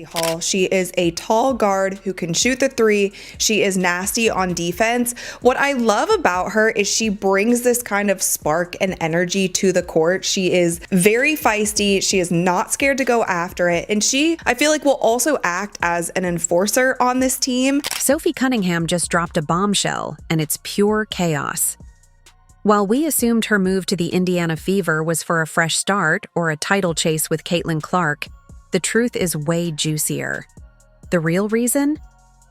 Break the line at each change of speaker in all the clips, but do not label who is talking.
Hall. She is a tall guard who can shoot the three. She is nasty on defense. What I love about her is she brings this kind of spark and energy to the court. She is very feisty. She is not scared to go after it. And she, I feel like, will also act as an enforcer on this team.
Sophie Cunningham just dropped a bombshell, and it's pure chaos. While we assumed her move to the Indiana Fever was for a fresh start or a title chase with Caitlin Clark, the truth is way juicier. The real reason?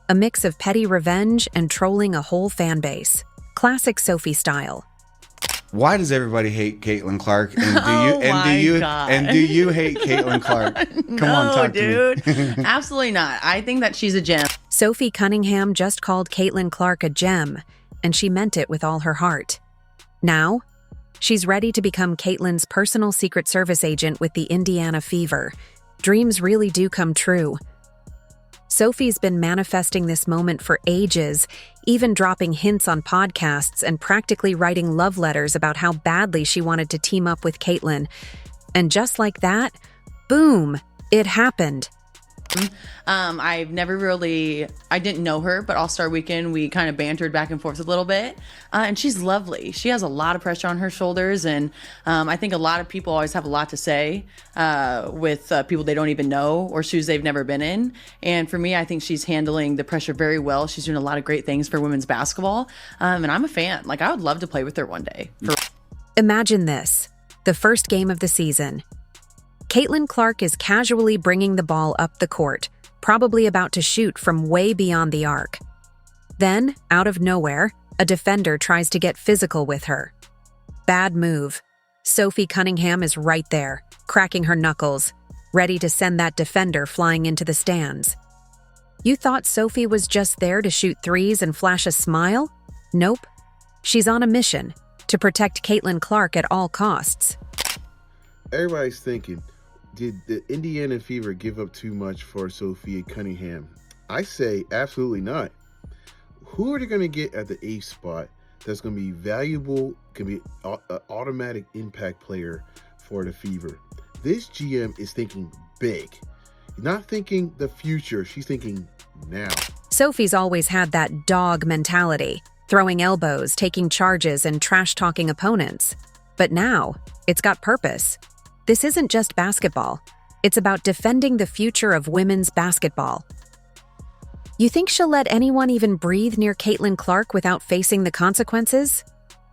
A mix of petty revenge and trolling a whole fan base. Classic Sophie style.
Why does everybody hate Caitlin Clark? And do you hate Caitlin Clark? Come on, talk
dude.
to me.
Absolutely not. I think that she's a gem.
Sophie Cunningham just called Caitlin Clark a gem, and she meant it with all her heart. Now, she's ready to become Caitlin's personal Secret Service agent with the Indiana Fever. Dreams really do come true. Sophie's been manifesting this moment for ages, even dropping hints on podcasts and practically writing love letters about how badly she wanted to team up with Caitlin. And just like that, boom, it happened.
I didn't know her, but All-Star Weekend, we kind of bantered back and forth a little bit. And she's lovely. She has a lot of pressure on her shoulders. And I think a lot of people always have a lot to say with people they don't even know or shoes they've never been in. And for me, I think she's handling the pressure very well. She's doing a lot of great things for women's basketball. And I'm a fan. Like, I would love to play with her one day.
Imagine this, the first game of the season. Caitlin Clark is casually bringing the ball up the court, probably about to shoot from way beyond the arc. Then, out of nowhere, a defender tries to get physical with her. Bad move. Sophie Cunningham is right there, cracking her knuckles, ready to send that defender flying into the stands. You thought Sophie was just there to shoot threes and flash a smile? Nope. She's on a mission to protect Caitlin Clark at all costs.
Everybody's thinking, did the Indiana Fever give up too much for Sophie Cunningham? I say absolutely not. Who are they going to get at the 8th spot that's going to be valuable, can be an automatic impact player for the Fever? This GM is thinking big. Not thinking the future, she's thinking now.
Sophie's always had that dog mentality, throwing elbows, taking charges, and trash-talking opponents. But now, it's got purpose. This isn't just basketball. It's about defending the future of women's basketball. You think she'll let anyone even breathe near Caitlin Clark without facing the consequences?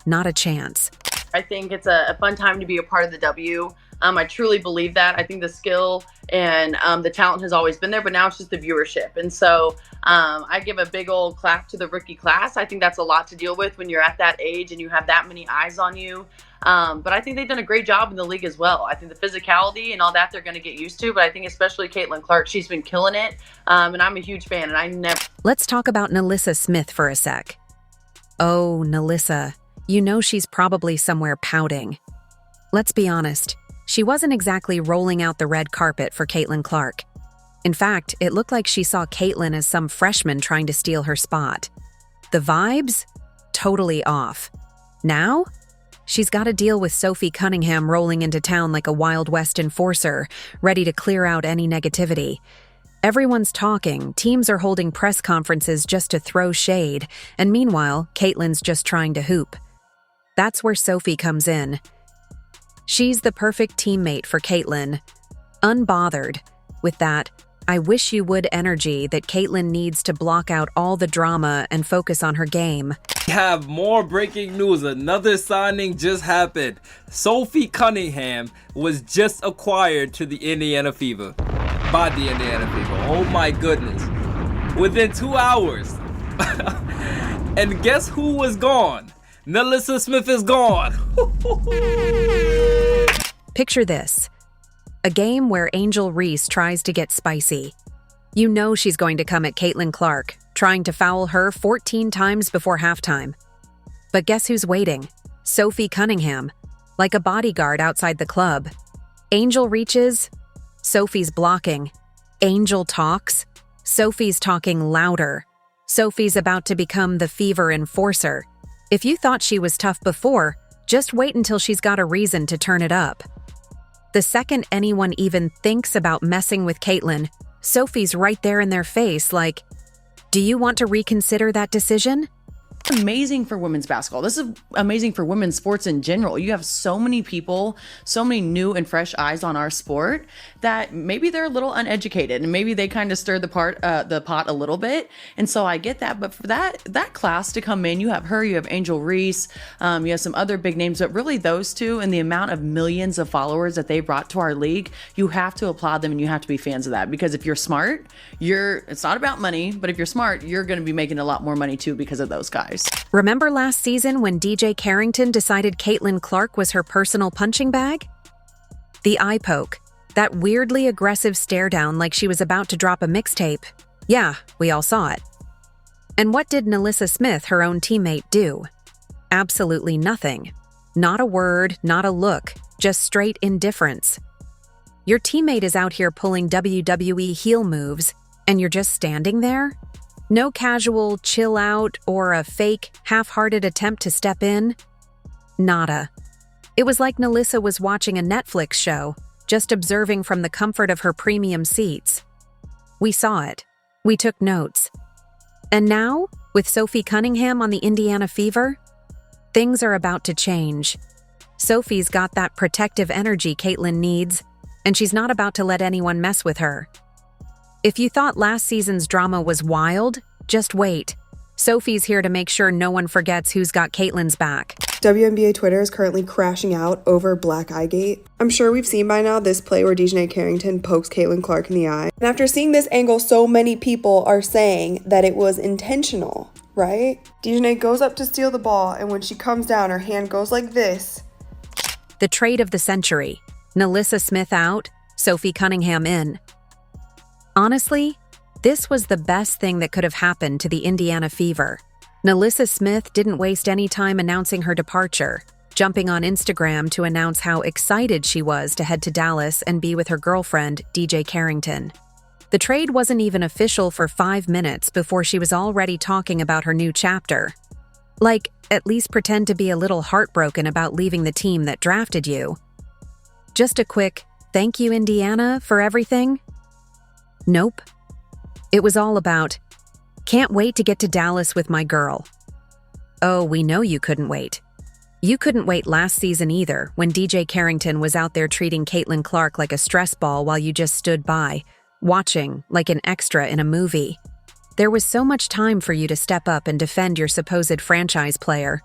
Not a chance.
I think it's a fun time to be a part of the W. I truly believe that. I think the skill and the talent has always been there, but now it's just the viewership. And so I give a big old clap to the rookie class. I think that's a lot to deal with when you're at that age and you have that many eyes on you. But I think they've done a great job in the league as well. I think the physicality and all that they're going to get used to. But I think especially Caitlin Clark, she's been killing it. And I'm a huge fan. And
Let's talk about Nalyssa Smith for a sec. Oh, Nalyssa. You know she's probably somewhere pouting. Let's be honest. She wasn't exactly rolling out the red carpet for Caitlin Clark. In fact, it looked like she saw Caitlin as some freshman trying to steal her spot. The vibes? Totally off. Now? She's got to deal with Sophie Cunningham rolling into town like a Wild West enforcer, ready to clear out any negativity. Everyone's talking, teams are holding press conferences just to throw shade, and meanwhile, Caitlin's just trying to hoop. That's where Sophie comes in. She's the perfect teammate for Caitlin. Unbothered with that, I wish you would energy that Caitlin needs to block out all the drama and focus on her game.
We have more breaking news. Another signing just happened. Sophie Cunningham was just acquired to the Indiana Fever. By the Indiana Fever. Oh my goodness. Within 2 hours. And guess who was gone? Nalyssa Smith is gone.
Picture this. A game where Angel Reese tries to get spicy. You know she's going to come at Caitlin Clark, trying to foul her 14 times before halftime. But guess who's waiting? Sophie Cunningham, like a bodyguard outside the club. Angel reaches, Sophie's blocking. Angel talks, Sophie's talking louder. Sophie's about to become the Fever enforcer. If you thought she was tough before, just wait until she's got a reason to turn it up. The second anyone even thinks about messing with Caitlin, Sophie's right there in their face, like, do you want to reconsider that decision?
Amazing for women's basketball. This is amazing for women's sports in general. You have so many people, so many new and fresh eyes on our sport that maybe they're a little uneducated and maybe they kind of stir the pot a little bit. And so I get that. But for that class to come in, you have her, you have Angel Reese, you have some other big names, but really those two and the amount of millions of followers that they brought to our league, you have to applaud them and you have to be fans of that. Because if you're smart, it's not about money, but if you're smart, you're going to be making a lot more money too because of those guys.
Remember last season when DJ Carrington decided Caitlin Clark was her personal punching bag? The eye poke, that weirdly aggressive stare down like she was about to drop a mixtape. Yeah, we all saw it. And what did Nalyssa Smith, her own teammate, do? Absolutely nothing. Not a word, not a look, just straight indifference. Your teammate is out here pulling WWE heel moves, and you're just standing there? No casual chill out or a fake, half-hearted attempt to step in? Nada. It was like Nalyssa was watching a Netflix show, just observing from the comfort of her premium seats. We saw it. We took notes. And now, with Sophie Cunningham on the Indiana Fever, things are about to change. Sophie's got that protective energy Caitlin needs, and she's not about to let anyone mess with her. If you thought last season's drama was wild, just wait. Sophie's here to make sure no one forgets who's got Caitlin's back.
WNBA Twitter is currently crashing out over Black Eye Gate. I'm sure we've seen by now this play where DJ Carrington pokes Caitlin Clark in the eye. And after seeing this angle, so many people are saying that it was intentional, right? DJ goes up to steal the ball, and when she comes down, her hand goes like this.
The trade of the century. Nalyssa Smith out, Sophie Cunningham in. Honestly, this was the best thing that could have happened to the Indiana Fever. Nalyssa Smith didn't waste any time announcing her departure, jumping on Instagram to announce how excited she was to head to Dallas and be with her girlfriend, DJ Carrington. The trade wasn't even official for 5 minutes before she was already talking about her new chapter. Like, at least pretend to be a little heartbroken about leaving the team that drafted you. Just a quick, thank you, Indiana, for everything? Nope. It was all about, can't wait to get to Dallas with my girl. Oh, we know you couldn't wait. You couldn't wait last season either, when DJ Carrington was out there treating Caitlin Clark like a stress ball while you just stood by, watching like an extra in a movie. There was so much time for you to step up and defend your supposed franchise player.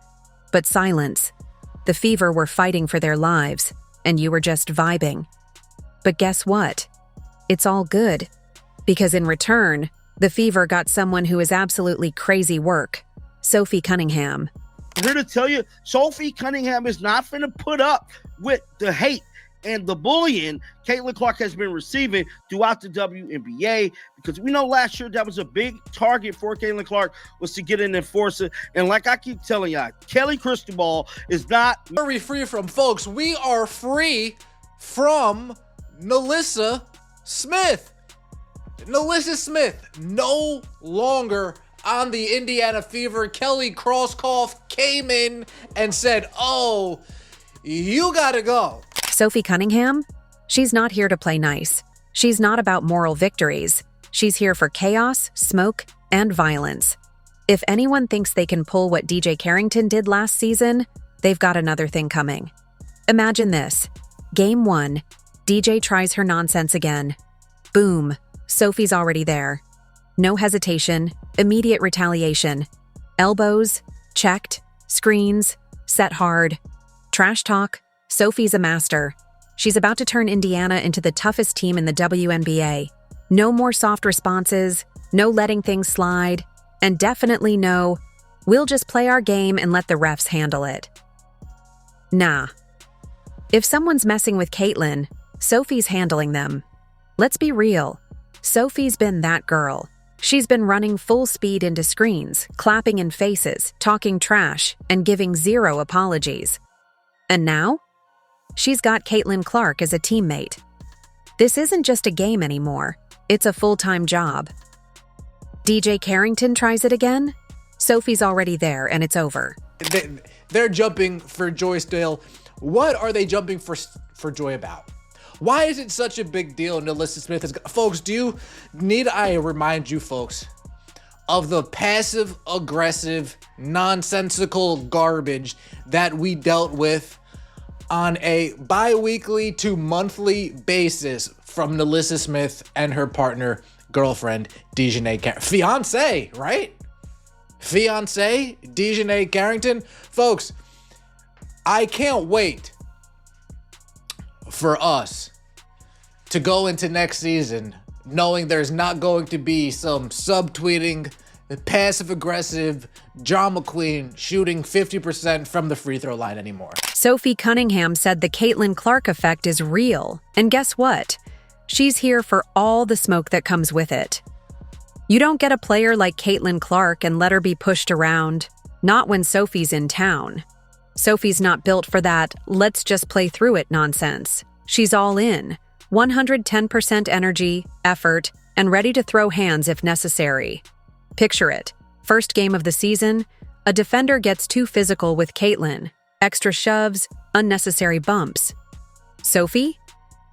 But silence. The Fever were fighting for their lives, and you were just vibing. But guess what? It's all good. Because in return, the Fever got someone who is absolutely crazy work, Sophie Cunningham.
I'm here to tell you, Sophie Cunningham is not finna put up with the hate and the bullying Caitlin Clark has been receiving throughout the WNBA, because we know last year that was a big target for Caitlin Clark, was to get an enforcer. And like I keep telling y'all, Kelly Cristobal is not
very free from, folks. We are free from Nalyssa Smith. Nalyssa Smith no longer on the Indiana Fever. Kelly Crosskoff came in and said, oh, you gotta go.
Sophie Cunningham? She's not here to play nice. She's not about moral victories. She's here for chaos, smoke, and violence. If anyone thinks they can pull what DJ Carrington did last season, they've got another thing coming. Imagine this. Game 1, DJ tries her nonsense again. Boom. Sophie's already there. No hesitation, immediate retaliation. Elbows, checked, screens, set hard. Trash talk, Sophie's a master. She's about to turn Indiana into the toughest team in the WNBA. No more soft responses, no letting things slide, and definitely no, we'll just play our game and let the refs handle it. Nah. If someone's messing with Caitlin, Sophie's handling them. Let's be real. Sophie's been that girl. She's been running full speed into screens, clapping in faces, talking trash, and giving zero apologies. And now? She's got Caitlin Clark as a teammate. This isn't just a game anymore. It's a full-time job. DJ Carrington tries it again? Sophie's already there, and it's over.
They're jumping for joy still. What are they jumping for joy about? Why is it such a big deal Nalyssa Smith is... Folks, need I remind you folks of the passive-aggressive, nonsensical garbage that we dealt with on a bi-weekly to monthly basis from Nalyssa Smith and her partner, girlfriend, Dejanay fiance, right? Fiance, Dejanay Carrington. Folks, I can't wait for us to go into next season knowing there's not going to be some subtweeting, passive-aggressive drama queen shooting 50% from the free throw line anymore.
Sophie Cunningham said the Caitlin Clark effect is real, and guess what? She's here for all the smoke that comes with it. You don't get a player like Caitlin Clark and let her be pushed around, not when Sophie's in town. Sophie's not built for that let's just play through it nonsense. She's all in, 110% energy, effort, and ready to throw hands if necessary. Picture it. First game of the season, a defender gets too physical with Caitlin. Extra shoves, unnecessary bumps. Sophie?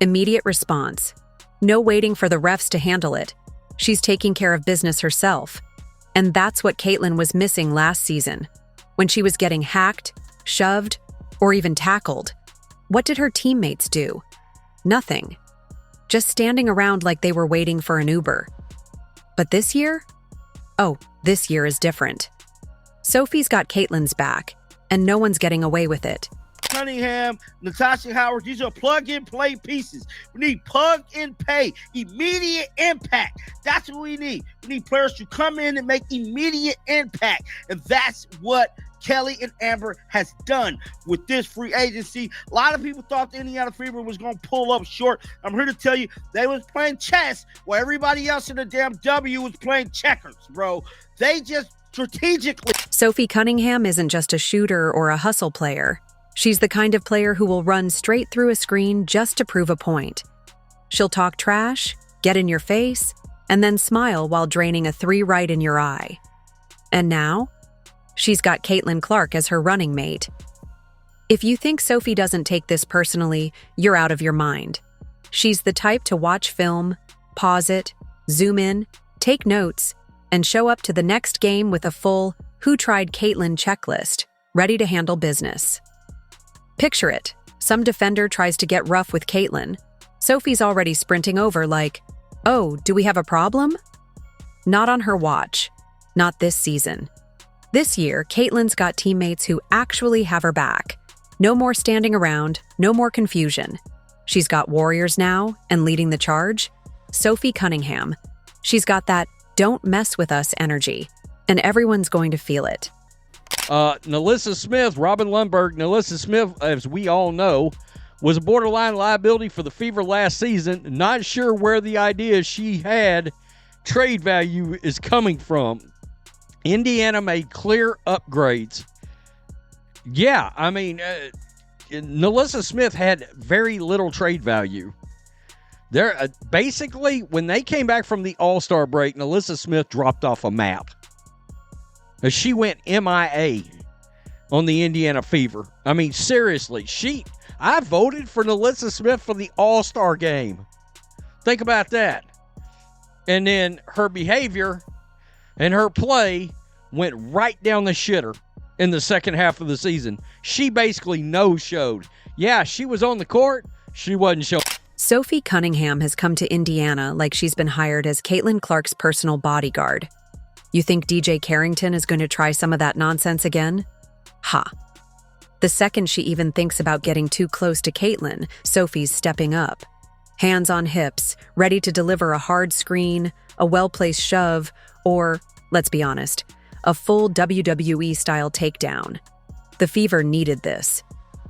Immediate response. No waiting for the refs to handle it. She's taking care of business herself. And that's what Caitlin was missing last season. When she was getting hacked, shoved, or even tackled, what did her teammates do? Nothing. Just standing around like they were waiting for an Uber. But this year? Oh, this year is different. Sophie's got Caitlin's back, and no one's getting away with it.
Cunningham, Natasha Howard, these are plug-and-play pieces. We need plug-and-pay, immediate impact. That's what we need. We need players to come in and make immediate impact, and that's what Kelly and Amber has done with this free agency. A lot of people thought the Indiana Fever was going to pull up short. I'm here to tell you they was playing chess while everybody else in the damn W was playing checkers, bro. They just strategically...
Sophie Cunningham isn't just a shooter or a hustle player. She's the kind of player who will run straight through a screen just to prove a point. She'll talk trash, get in your face, and then smile while draining a 3 right in your eye. And now, she's got Caitlin Clark as her running mate. If you think Sophie doesn't take this personally, you're out of your mind. She's the type to watch film, pause it, zoom in, take notes, and show up to the next game with a full "Who Tried Caitlin" checklist, ready to handle business. Picture it. Some defender tries to get rough with Caitlin. Sophie's already sprinting over like, "Oh, do we have a problem?" Not on her watch. Not this season. This year, Caitlin's got teammates who actually have her back. No more standing around, no more confusion. She's got warriors now, and leading the charge, Sophie Cunningham. She's got that "don't mess with us" energy, and everyone's going to feel it.
Nalyssa Smith, Robin Lundberg. Nalyssa Smith, as we all know, was a borderline liability for the Fever last season. Not sure where the idea she had trade value is coming from. Indiana made clear upgrades. Yeah, I mean, Nalyssa Smith had very little trade value. There, basically, when they came back from the All-Star break, Nalyssa Smith dropped off a map. She went MIA on the Indiana Fever. I mean, seriously, I voted for Nalyssa Smith for the All-Star game. Think about that. And then her behavior and her play went right down the shitter in the second half of the season. She basically no-showed. Yeah, she was on the court. She wasn't showing.
Sophie Cunningham has come to Indiana like she's been hired as Caitlin Clark's personal bodyguard. You think DJ Carrington is going to try some of that nonsense again? Ha. The second she even thinks about getting too close to Caitlin, Sophie's stepping up. Hands on hips, ready to deliver a hard screen, a well-placed shove, or, let's be honest, a full WWE-style takedown. The Fever needed this.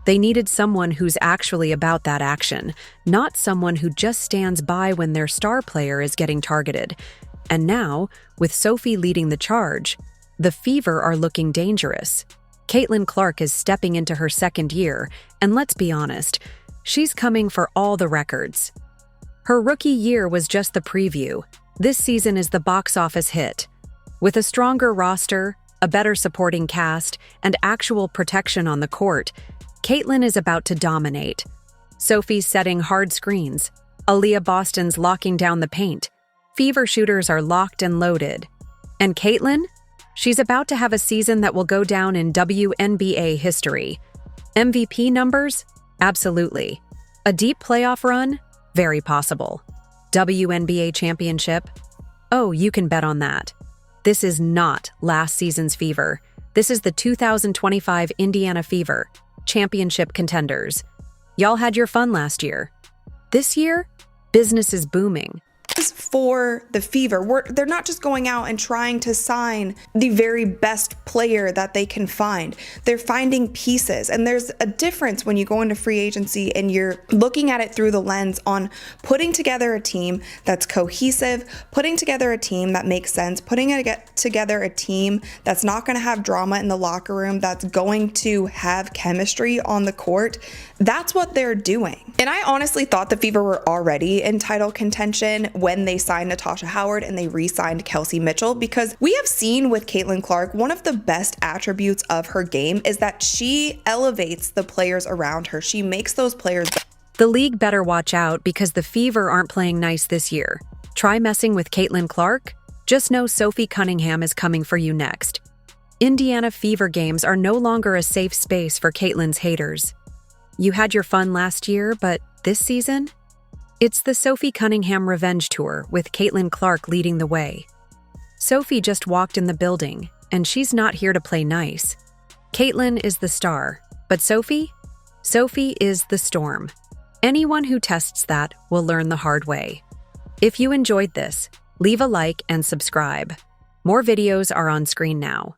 They needed someone who's actually about that action, not someone who just stands by when their star player is getting targeted. And now, with Sophie leading the charge, the Fever are looking dangerous. Caitlin Clark is stepping into her second year, and let's be honest, she's coming for all the records. Her rookie year was just the preview. This season is the box office hit. With a stronger roster, a better supporting cast, and actual protection on the court, Caitlin is about to dominate. Sophie's setting hard screens. Aaliyah Boston's locking down the paint. Fever shooters are locked and loaded. And Caitlyn? She's about to have a season that will go down in WNBA history. MVP numbers? Absolutely. A deep playoff run? Very possible. WNBA championship? Oh, you can bet on that. This is not last season's Fever. This is the 2025 Indiana Fever, championship contenders. Y'all had your fun last year. This year, business is booming.
For the Fever, they're not just going out and trying to sign the very best player that they can find. They're finding pieces, and there's a difference when you go into free agency and you're looking at it through the lens on putting together a team that's cohesive, putting together a team that makes sense, putting together a team that's not going to have drama in the locker room, that's going to have chemistry on the court. That's what they're doing. And I honestly thought the Fever were already in title contention when they signed Natasha Howard and they re-signed Kelsey Mitchell, because we have seen with Caitlin Clark, one of the best attributes of her game is that she elevates the players around her. She makes those players better.
The league better watch out because the Fever aren't playing nice this year. Try messing with Caitlin Clark? Just know Sophie Cunningham is coming for you next. Indiana Fever games are no longer a safe space for Caitlin's haters. You had your fun last year, but this season? It's the Sophie Cunningham Revenge Tour with Caitlin Clark leading the way. Sophie just walked in the building, and she's not here to play nice. Caitlin is the star, but Sophie? Sophie is the storm. Anyone who tests that will learn the hard way. If you enjoyed this, leave a like and subscribe. More videos are on screen now.